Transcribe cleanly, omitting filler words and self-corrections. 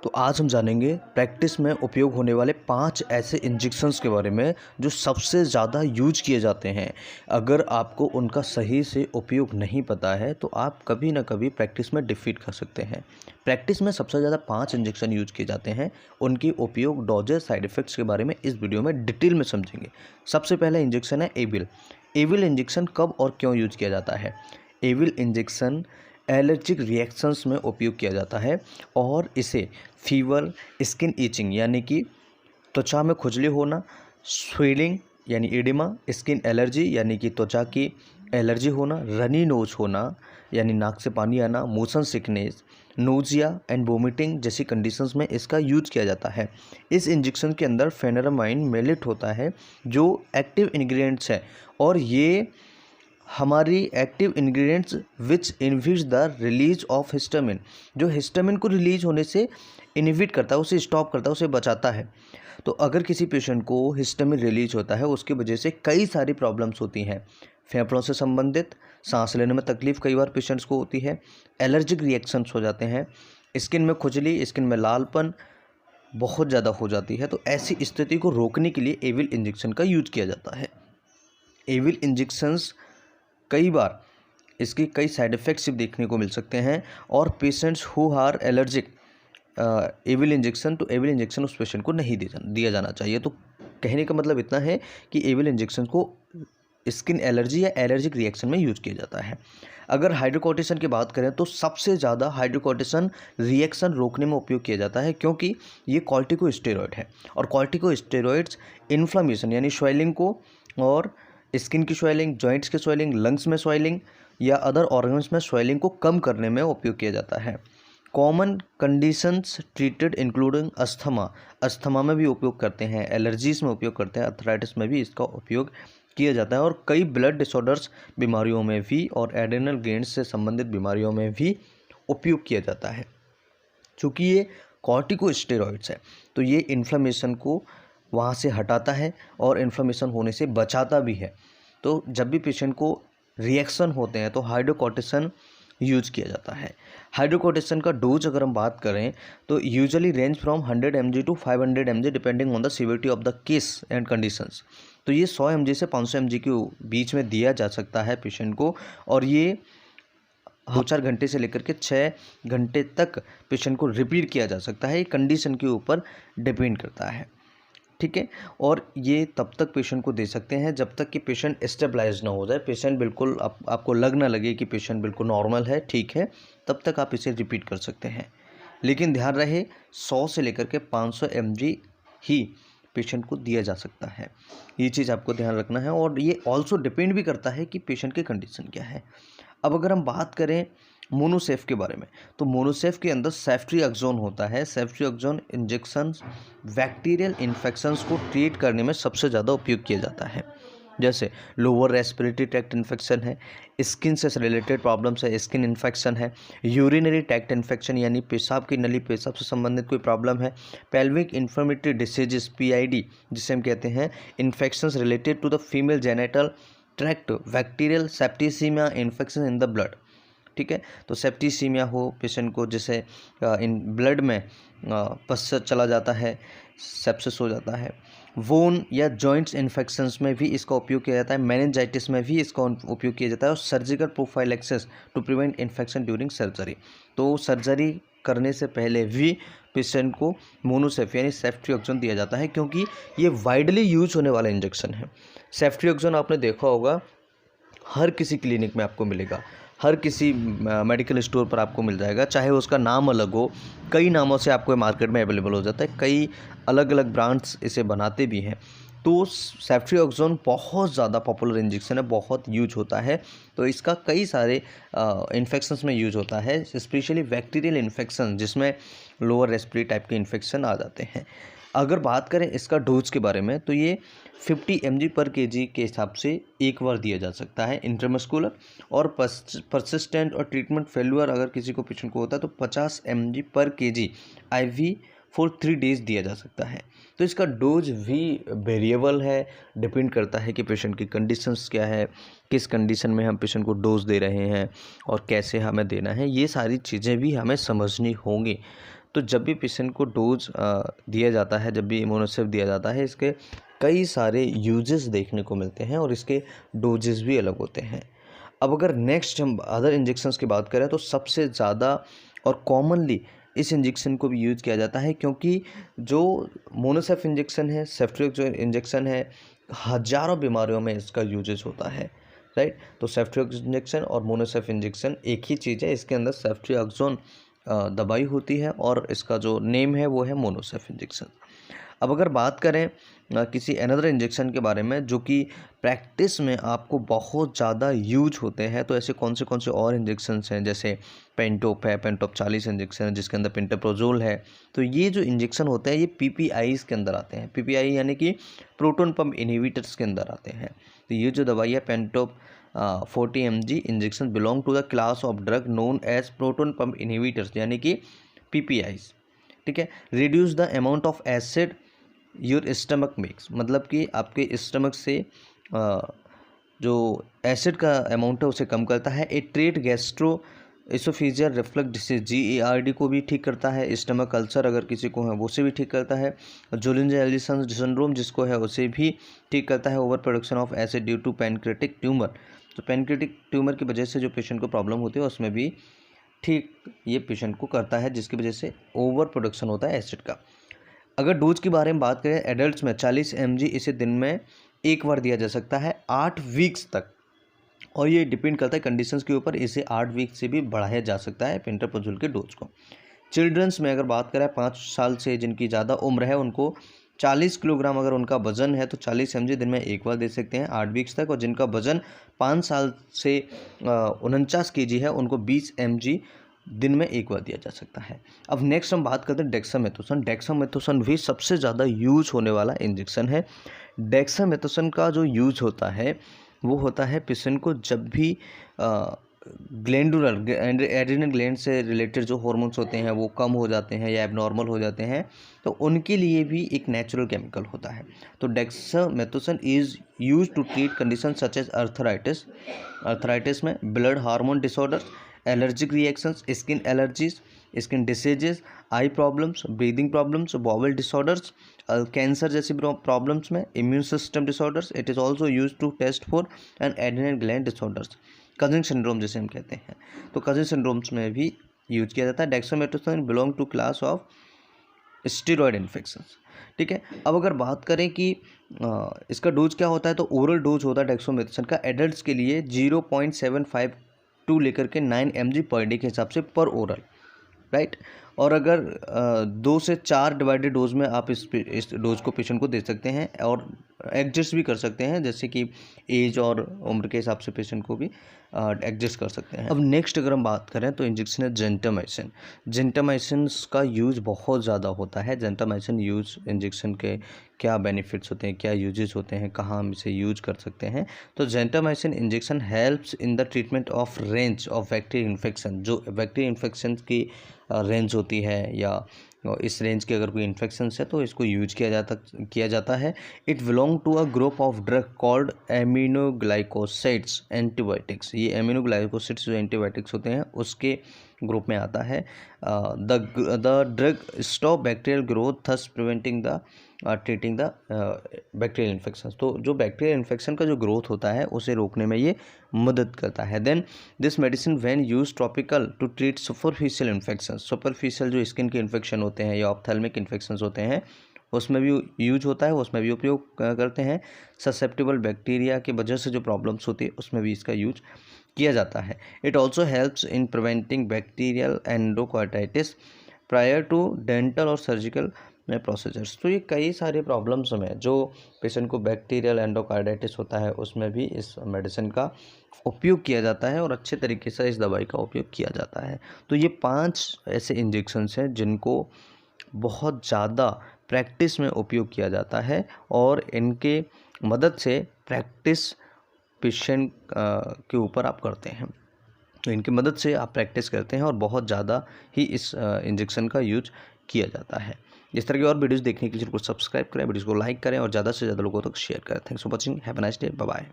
तो आज हम जानेंगे प्रैक्टिस में उपयोग होने वाले 5 ऐसे इंजेक्शंस के बारे में जो सबसे ज़्यादा यूज किए जाते हैं। अगर आपको उनका सही से उपयोग नहीं पता है तो आप कभी ना कभी प्रैक्टिस में डिफीट कर सकते हैं। प्रैक्टिस में सबसे ज़्यादा 5 इंजेक्शन यूज किए जाते हैं। उनके उपयोग, डोजेस, साइड इफ़ेक्ट्स के बारे में इस वीडियो में डिटेल में समझेंगे। सबसे पहला इंजेक्शन है एविल। एविल इंजेक्शन कब और क्यों यूज किया जाता है? एविल इंजेक्शन एलर्जिक रिएक्शंस में उपयोग किया जाता है और इसे फीवर, स्किन ईचिंग यानी कि त्वचा में खुजली होना, स्वेलिंग यानी एडिमा, स्किन एलर्जी यानी कि त्वचा की एलर्जी होना, रनी नोज होना यानी नाक से पानी आना, motion sickness, nausea and vomiting जैसी कंडीशंस में इसका यूज किया जाता है। इस इंजेक्शन के अंदर फेनरामाइन मेलिट होता है जो एक्टिव इंग्रेडिएंट्स है और ये हमारी active ingredients which inhibits the release of histamine, जो हिस्टामिन को रिलीज होने से इनहिबिट करता है, उसे स्टॉप करता है, उसे बचाता है। तो अगर किसी पेशेंट को हिस्टामिन रिलीज होता है उसकी वजह से कई सारी प्रॉब्लम्स होती हैं। फेफड़ों से संबंधित, सांस लेने में तकलीफ कई बार पेशेंट्स को होती है, एलर्जिक रिएक्शंस हो जाते हैं, स्किन में खुजली, स्किन में लालपन बहुत ज़्यादा हो जाती है। तो ऐसी स्थिति को रोकने के लिए एविल इंजेक्शन का यूज किया जाता है। एविल इंजेक्शंस कई बार इसके कई साइड इफ़ेक्ट्स भी देखने को मिल सकते हैं और patients who are allergic Avil injection तो एविल इंजेक्शन उस पेशेंट को नहीं दिया जाना चाहिए। तो कहने का मतलब इतना है कि एविल इंजेक्शन को स्किन एलर्जी या एलर्जिक रिएक्शन में यूज किया जाता है। अगर हाइड्रोकोर्टिसोन की बात करें तो सबसे ज़्यादा हाइड्रोकोर्टिसोन रिएक्शन रोकने में उपयोग किया जाता है क्योंकि ये कॉर्टिकोस्टेरॉइड है और कॉर्टिकोस्टेरॉइड्स इन्फ्लामेशन यानी स्वेलिंग को और स्किन की स्वेलिंग, जॉइंट्स की स्वेलिंग, लंग्स में स्वेलिंग या अदर ऑर्गन्स में स्वेलिंग को कम करने में उपयोग किया जाता है। Common conditions treated including asthma, asthma में भी उपयोग करते हैं, एलर्जीज में उपयोग करते हैं, अर्थराइटिस में भी इसका उपयोग किया जाता है और कई ब्लड डिसऑर्डर्स बीमारियों में भी और एड्रेनल ग्लैंड्स से संबंधित बीमारियों में भी उपयोग किया जाता है। चूँकि ये कॉर्टिकोस्टेरॉइड्स है तो ये इन्फ्लेमेशन को वहाँ से हटाता है और इन्फ्लेमेशन होने से बचाता भी है। तो जब भी पेशेंट को रिएक्शन होते हैं तो हाइड्रोकोर्टिसोन यूज किया जाता है। हाइड्रोकोर्टिसोन का डोज अगर हम बात करें तो usually range from 100 mg to 500 mg depending on the severity of the case and conditions. तो ये 100 mg से 500 mg के बीच में दिया जा सकता है पेशेंट को और ये 2-4 घंटे से लेकर के 6 घंटे तक पेशेंट को रिपीट किया जा सकता है। ये कंडीशन के ऊपर डिपेंड करता है, ठीक है। और ये तब तक पेशेंट को दे सकते हैं जब तक कि पेशेंट स्टेबलाइज ना हो जाए, पेशेंट बिल्कुल आपको लग ना लगे कि पेशेंट बिल्कुल नॉर्मल है, ठीक है, तब तक आप इसे रिपीट कर सकते हैं। लेकिन ध्यान रहे 100 से लेकर के 500 mg ही पेशेंट को दिया जा सकता है, ये चीज़ आपको ध्यान रखना है। और ये ऑल्सो डिपेंड भी करता है कि पेशेंट की कंडीशन क्या है। अब अगर हम बात करें मोनोसेफ के बारे में तो मोनोसेफ के अंदर सेफ्ट्रिएक्सोन होता है। सेफ्ट्रिएक्सोन इंजेक्शन बैक्टीरियल इन्फेक्शंस को ट्रीट करने में सबसे ज़्यादा उपयोग किया जाता है, जैसे लोअर रेस्पिरेटरी ट्रैक्ट इन्फेक्शन है, स्किन से रिलेटेड प्रॉब्लम्स है, स्किन इन्फेक्शन है, यूरिनरी ट्रैक्ट इन्फेक्शन यानी पेशाब की नली, पेशाब से संबंधित कोई प्रॉब्लम है, पेल्विक इन्फ्लेमेटरी डिसीजेस PID जिसे हम कहते हैं, infections related to the female genital tract, bacterial septicaemia infection in the blood, ठीक है। तो सेप्टिसीमिया हो पेशेंट को, जैसे इन ब्लड में पस चला जाता है, सेप्सिस हो जाता है। वोन या जॉइंट्स इन्फेक्शंस में भी इसका उपयोग किया जाता है, मेनिंजाइटिस में भी इसका उपयोग किया जाता है और surgical prophylaxis to prevent infection during surgery. तो सर्जरी करने से पहले भी पेशेंट को मोनोसेफ यानी सेफ्ट्रिएक्सोन दिया जाता है क्योंकि ये वाइडली यूज होने वाला इंजेक्शन है। सेफ्ट्रिएक्सोन आपने देखा होगा हर किसी क्लिनिक में आपको मिलेगा, हर किसी मेडिकल स्टोर पर आपको मिल जाएगा, चाहे उसका नाम अलग हो, कई नामों से आपको मार्केट में अवेलेबल हो जाता है, कई अलग अलग ब्रांड्स इसे बनाते भी हैं। तो सेफ्ट्रिएक्सोन बहुत ज़्यादा पॉपुलर इंजेक्शन है, बहुत यूज होता है। तो इसका कई सारे इन्फेक्शंस में यूज होता है, स्पेशली बैक्टीरियल इन्फेक्शन जिसमें लोअर रेस्पिरेटरी टाइप के इन्फेक्शन आ जाते हैं। अगर बात करें इसका डोज के बारे में तो ये 50 mg पर kg के हिसाब से एक बार दिया जा सकता है इंट्रामस्कुलर, और परसिस्टेंट और ट्रीटमेंट फेल्यूर अगर किसी को पेशेंट को होता है तो 50 mg पर kg IV फॉर 3 डेज दिया जा सकता है। तो इसका डोज भी वेरिएबल है, डिपेंड करता है कि पेशेंट की कंडीशंस क्या है, किस कंडीशन में हम पेशेंट को डोज दे रहे हैं और कैसे हमें देना है, ये सारी चीज़ें भी हमें समझनी होंगी। तो जब भी पेशेंट को डोज दिया जाता है, जब भी इम्यूनोसेफ दिया जाता है, इसके कई सारे यूजेस देखने को मिलते हैं और इसके डोजेस भी अलग होते हैं। अब अगर नेक्स्ट हम अदर इंजेक्शंस की बात करें तो सबसे ज़्यादा और कॉमनली इस इंजेक्शन को भी यूज़ किया जाता है, क्योंकि जो मोनोसेफ इंजेक्शन है, सेफ्ट्रिक्स इंजेक्शन है, हज़ारों बीमारियों में इसका यूजेस होता है, राइट। तो सेफ्ट्रिक्स इंजेक्शन और मोनोसेफ इंजेक्शन एक ही चीज़ है। इसके अंदर सेफ्ट्रियाक्सोन दवाई होती है और इसका जो नेम है वो है मोनोसेफ इंजेक्शन। अब अगर बात करें किसी अनदर इंजेक्शन के बारे में जो कि प्रैक्टिस में आपको बहुत ज़्यादा यूज होते हैं, तो ऐसे कौन से और इंजेक्शन्स हैं, जैसे पेंटोप है, पेंटोप 40 इंजेक्शन है जिसके अंदर पेंटोप्रोजोल है। तो ये जो इंजेक्शन होते हैं ये पीपीआईज़ के अंदर आते हैं। पीपीआई यानी कि प्रोटोन पंप इनहिबिटर्स के अंदर आते हैं। तो ये जो दवाई है Pantop 40 mg injection belong to the class of drug known as proton pump inhibitors यानी कि पीपीआईज़, ठीक है। Reduce the amount of acid your stomach makes, मतलब कि आपके स्टमक से जो एसिड का अमाउंट है उसे कम करता है। A treat gastroesophageal reflux disease GERD को भी ठीक करता है। स्टमक अल्सर अगर किसी को है वो उसे भी ठीक करता है। जोलिंज-एलिसन सिंड्रोम जिसको है उसे भी ठीक करता है। Over production of acid due to pancreatic tumour, तो पैनक्रेटिक ट्यूमर की वजह से जो पेशेंट को प्रॉब्लम होती है उसमें भी ठीक ये पेशेंट को करता है, जिसकी वजह से ओवर प्रोडक्शन होता है एसिड का। अगर डोज के बारे में बात करें एडल्ट्स में 40 mg इसे दिन में एक बार दिया जा सकता है 8 वीक्स तक, और ये डिपेंड करता है कंडीशंस के ऊपर, इसे 8 वीक से भी बढ़ाया जा सकता है पेंटोप्रोजोल के डोज को। चिल्ड्रंस में अगर बात करें 5 साल से जिनकी ज़्यादा उम्र है उनको 40 किलोग्राम अगर उनका वजन है तो 40 mg दिन में एक बार दे सकते हैं 8 वीक्स तक, और जिनका वजन 5 साल से 49 kg है उनको 20 mg दिन में एक बार दिया जा सकता है। अब नेक्स्ट हम बात करते हैं डेक्सामेथासोन। डेक्सामेथासोन भी सबसे ज़्यादा यूज होने वाला इंजेक्शन है। डेक्सामेथासोन का जो यूज होता है वो होता है पेशेंट को जब भी ग्लैंडुलर एड्रिनल ग्लैंड से रिलेटेड जो हार्मोन्स होते हैं वो कम हो जाते हैं या एबनॉर्मल हो जाते हैं, तो उनके लिए भी एक नेचुरल केमिकल होता है। तो dexamethasone is use to treat condition such as arthritis में, blood hormone disorders, allergic reactions, skin allergies, skin diseases, eye problems, breathing problems, bowel disorders, cancer जैसी प्रॉब्लम्स में, immune system disorders. It is also use to test for an adrenal gland disorders, Cushing syndrome जिसे हम कहते हैं, तो cousin syndromes में भी use किया जाता है। Dexamethasone belong to class of steroid infections, ठीक है। अब अगर बात करें कि इसका डोज क्या होता है, तो ओरल डोज होता है डेक्सामेथासोन का एडल्ट्स के लिए 0.75 लेकर के 9 mg पर डे के हिसाब से पर ओरल, राइट। और अगर 2 से 4 डिवाइडेड डोज में आप इस डोज को पेशेंट को दे सकते हैं और एडजस्ट भी कर सकते हैं, जैसे कि एज और उम्र के हिसाब से पेशेंट को भी एडजस्ट कर सकते हैं। अब नेक्स्ट अगर हम बात करें तो इंजेक्शन है जेंटामाइसिन। जेंटामाइसिन का यूज़ बहुत ज़्यादा होता है। जेंटामाइसिन यूज़ इंजेक्शन के क्या बेनिफिट्स होते हैं, क्या यूजेस होते हैं, कहाँ हम इसे यूज कर सकते हैं। तो gentamicin injection helps in the treatment of range of bacterial infection, जो बैक्टीरियल इन्फेक्शन की रेंज होती है या इस रेंज के अगर कोई इन्फेक्शन है तो इसको यूज किया जाता है। It belong to a group of drug called aminoglycosides antibiotics. ये एमिनोग्लाइकोसाइड्स जो एंटीबायोटिक्स होते हैं उसके ग्रुप में आता है। The drug stop bacterial growth thus preventing the treating the bacterial infection. तो जो बैक्टीरियल इन्फेक्शन का जो ग्रोथ होता है उसे रोकने में ये मदद करता है। Then this medicine when use topical to treat superficial infection, superficial जो स्किन के इन्फेक्शन होते हैं या ऑप्थेल्मिक इन्फेक्शन होते हैं उसमें भी यूज होता है, उसमें भी उपयोग करते हैं। ससेप्टेबल बैक्टीरिया की वजह से जो प्रॉब्लम्स होती है उसमें भी इसका यूज किया जाता है। It also helps in preventing bacterial endocarditis prior to dental और सर्जिकल में प्रोसीजर्स। तो ये कई सारे प्रॉब्लम्स में जो पेशेंट को बैक्टीरियल एंडोकार्डाइटिस होता है उसमें भी इस मेडिसिन का उपयोग किया जाता है और अच्छे तरीके से इस दवाई का उपयोग किया जाता है। तो ये 5 ऐसे इंजेक्शन्स हैं जिनको बहुत ज़्यादा प्रैक्टिस में उपयोग किया जाता है और इनके मदद से प्रैक्टिस पेशेंट के ऊपर आप करते हैं। तो इनकी मदद से आप प्रैक्टिस करते हैं और बहुत ज़्यादा ही इस इंजेक्शन का यूज किया जाता है। इस तरह की और वीडियोस देखने के लिए चैनल को सब्सक्राइब करें, वीडियोस को लाइक करें और ज़्यादा से ज़्यादा लोगों तक शेयर करें। Thanks for watching, have a nice day, bye bye.